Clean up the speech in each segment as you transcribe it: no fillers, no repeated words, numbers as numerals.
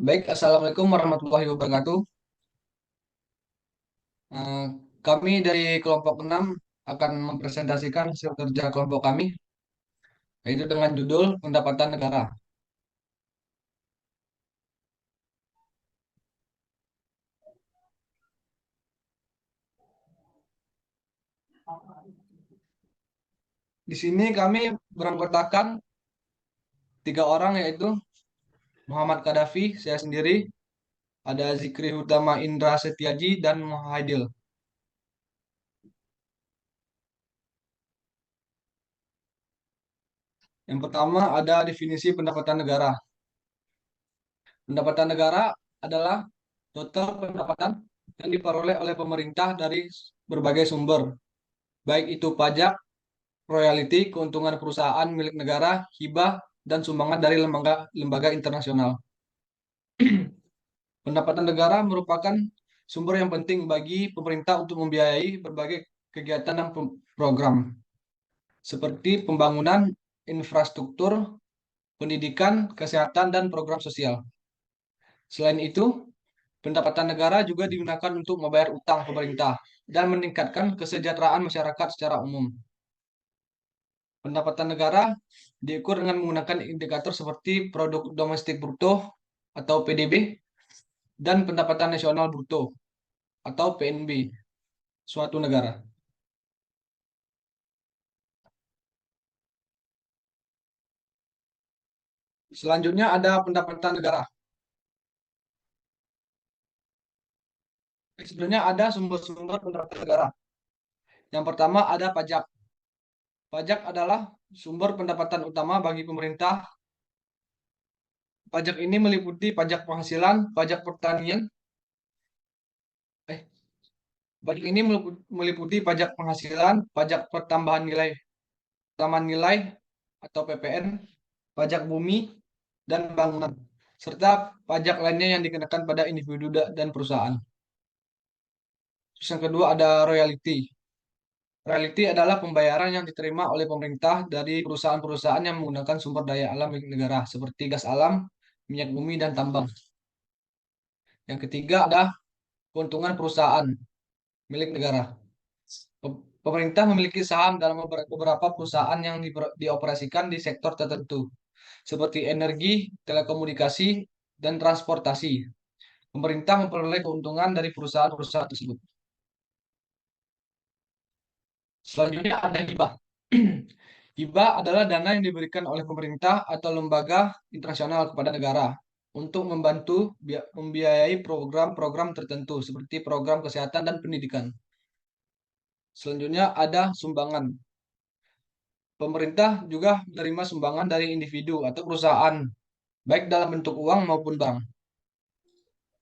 Baik, Assalamualaikum warahmatullahi wabarakatuh. Eh, Kami dari kelompok 6 akan mempresentasikan hasil kerja kelompok kami, yaitu dengan judul Pendapatan Negara. Di sini kami beranggotakan 3 orang, yaitu Muhammad Kadafi, saya sendiri, ada Zikri Utama Indra Setiaji, dan Muhaidil. Yang pertama ada definisi pendapatan negara. Pendapatan negara adalah total pendapatan yang diperoleh oleh pemerintah dari berbagai sumber, baik itu pajak, royalti, keuntungan perusahaan milik negara, hibah, dan sumbangan dari lembaga internasional. Pendapatan negara merupakan sumber yang penting bagi pemerintah untuk membiayai berbagai kegiatan dan program, seperti pembangunan infrastruktur, pendidikan, kesehatan, dan program sosial. Selain itu, pendapatan negara juga digunakan untuk membayar utang pemerintah dan meningkatkan kesejahteraan masyarakat secara umum. Pendapatan negara diukur dengan menggunakan indikator seperti produk domestik bruto atau PDB dan pendapatan nasional bruto atau PNB suatu negara. Selanjutnya ada pendapatan negara. Sebenarnya ada sumber-sumber pendapatan negara. Yang pertama ada pajak. Pajak adalah sumber pendapatan utama bagi pemerintah. Pajak ini meliputi pajak penghasilan, pajak pertanian, eh, pajak ini meliputi pajak penghasilan, pajak pertambahan nilai atau PPN, pajak bumi dan bangunan, serta pajak lainnya yang dikenakan pada individu dan perusahaan. Terus yang kedua ada royalti. Royalti adalah pembayaran yang diterima oleh pemerintah dari perusahaan-perusahaan yang menggunakan sumber daya alam milik negara, seperti gas alam, minyak bumi, dan tambang. Yang ketiga ada keuntungan perusahaan milik negara. Pemerintah memiliki saham dalam beberapa perusahaan yang dioperasikan di sektor tertentu, seperti energi, telekomunikasi, dan transportasi. Pemerintah memperoleh keuntungan dari perusahaan-perusahaan tersebut. Selanjutnya ada hibah. Hibah adalah dana yang diberikan oleh pemerintah atau lembaga internasional kepada negara untuk membantu membiayai program-program tertentu seperti program kesehatan dan pendidikan. Selanjutnya ada sumbangan. Pemerintah juga menerima sumbangan dari individu atau perusahaan, baik dalam bentuk uang maupun bank.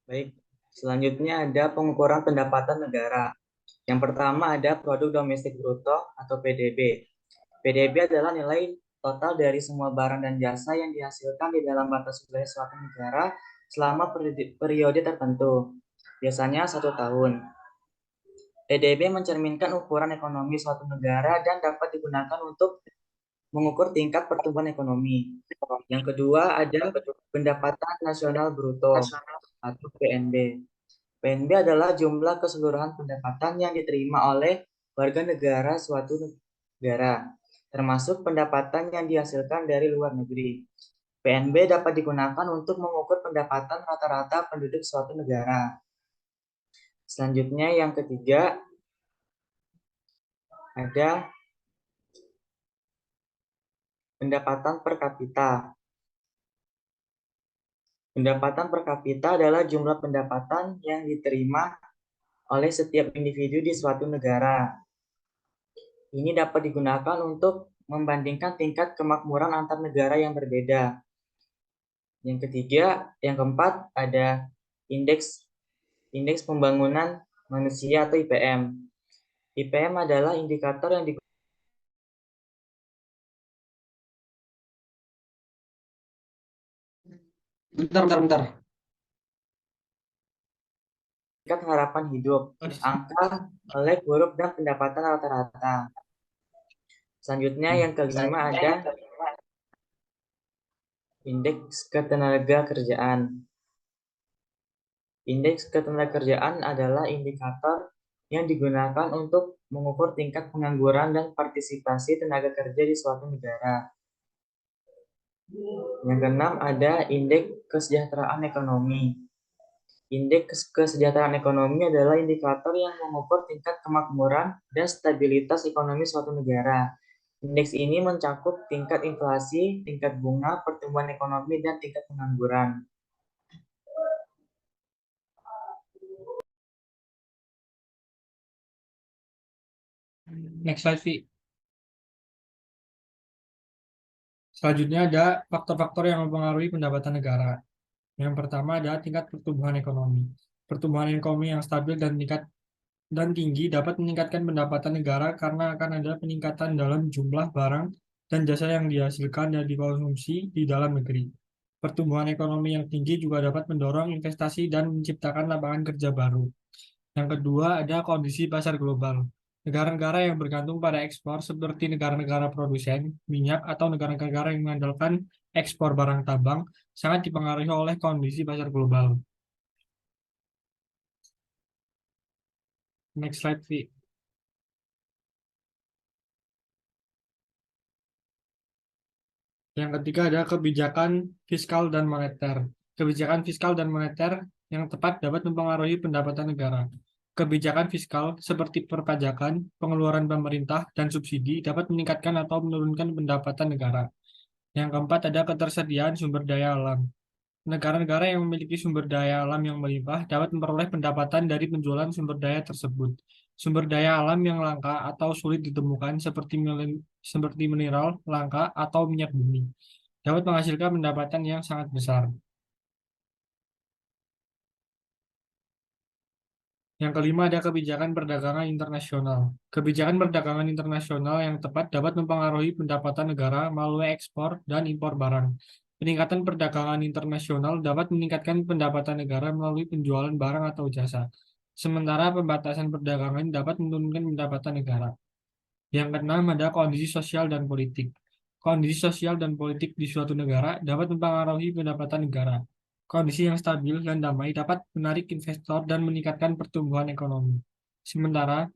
Baik, selanjutnya ada pengukuran pendapatan negara. Yang pertama ada produk domestik bruto atau PDB. PDB adalah nilai total dari semua barang dan jasa yang dihasilkan di dalam batas wilayah suatu negara selama periode tertentu, biasanya 1 tahun. PDB mencerminkan ukuran ekonomi suatu negara dan dapat digunakan untuk mengukur tingkat pertumbuhan ekonomi. Yang kedua ada pendapatan nasional bruto atau PNB. PNB adalah jumlah keseluruhan pendapatan yang diterima oleh warga negara suatu negara, termasuk pendapatan yang dihasilkan dari luar negeri. PNB dapat digunakan untuk mengukur pendapatan rata-rata penduduk suatu negara. Selanjutnya yang ketiga ada pendapatan per kapita. Pendapatan per kapita adalah jumlah pendapatan yang diterima oleh setiap individu di suatu negara. Ini dapat digunakan untuk membandingkan tingkat kemakmuran antar negara yang berbeda. Yang ketiga, yang keempat ada indeks indeks pembangunan manusia atau IPM. IPM adalah indikator yang digunakan Bentar. harapan hidup, angka, melek, huruf, dan pendapatan rata-rata. Selanjutnya yang kelima ada Indeks ketenagakerjaan. Indeks ketenagakerjaan adalah indikator yang digunakan untuk mengukur tingkat pengangguran dan partisipasi tenaga kerja di suatu negara. Yang keenam ada indeks kesejahteraan ekonomi. Indeks kesejahteraan ekonomi adalah indikator yang mengukur tingkat kemakmuran dan stabilitas ekonomi suatu negara. Indeks ini mencakup tingkat inflasi, tingkat bunga, pertumbuhan ekonomi, dan tingkat pengangguran. Next slide, Vi. Selanjutnya ada faktor-faktor yang mempengaruhi pendapatan negara. Yang pertama adalah tingkat pertumbuhan ekonomi. Pertumbuhan ekonomi yang stabil dan tinggi dapat meningkatkan pendapatan negara karena akan ada peningkatan dalam jumlah barang dan jasa yang dihasilkan dan dikonsumsi di dalam negeri. Pertumbuhan ekonomi yang tinggi juga dapat mendorong investasi dan menciptakan lapangan kerja baru. Yang kedua ada kondisi pasar global. Negara-negara yang bergantung pada ekspor seperti negara-negara produsen minyak atau negara-negara yang mengandalkan ekspor barang tambang sangat dipengaruhi oleh kondisi pasar global. Next slide, Vi. Yang ketiga ada kebijakan fiskal dan moneter. Kebijakan fiskal dan moneter yang tepat dapat mempengaruhi pendapatan negara. Kebijakan fiskal seperti perpajakan, pengeluaran pemerintah, dan subsidi dapat meningkatkan atau menurunkan pendapatan negara. Yang keempat ada ketersediaan sumber daya alam. Negara-negara yang memiliki sumber daya alam yang melimpah dapat memperoleh pendapatan dari penjualan sumber daya tersebut. Sumber daya alam yang langka atau sulit ditemukan seperti mineral langka atau minyak bumi dapat menghasilkan pendapatan yang sangat besar. Yang kelima ada kebijakan perdagangan internasional. Kebijakan perdagangan internasional yang tepat dapat mempengaruhi pendapatan negara melalui ekspor dan impor barang. Peningkatan perdagangan internasional dapat meningkatkan pendapatan negara melalui penjualan barang atau jasa. Sementara pembatasan perdagangan dapat menurunkan pendapatan negara. Yang keenam ada kondisi sosial dan politik. Kondisi sosial dan politik di suatu negara dapat mempengaruhi pendapatan negara. Kondisi yang stabil dan damai dapat menarik investor dan meningkatkan pertumbuhan ekonomi. Sementara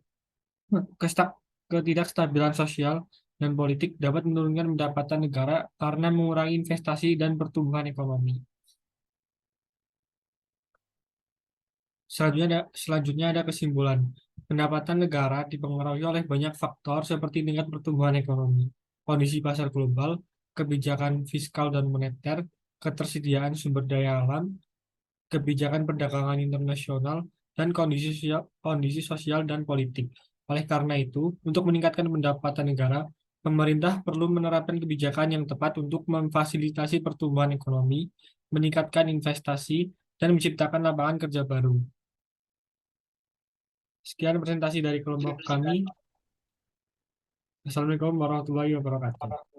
ketidakstabilan sosial dan politik dapat menurunkan pendapatan negara karena mengurangi investasi dan pertumbuhan ekonomi. Selanjutnya ada kesimpulan. Pendapatan negara dipengaruhi oleh banyak faktor seperti tingkat pertumbuhan ekonomi, kondisi pasar global, kebijakan fiskal dan moneter, ketersediaan sumber daya alam, kebijakan perdagangan internasional, dan kondisi sosial dan politik. Oleh karena itu, untuk meningkatkan pendapatan negara, pemerintah perlu menerapkan kebijakan yang tepat untuk memfasilitasi pertumbuhan ekonomi, meningkatkan investasi, dan menciptakan lapangan kerja baru. Sekian presentasi dari kelompok kami. Assalamualaikum warahmatullahi wabarakatuh.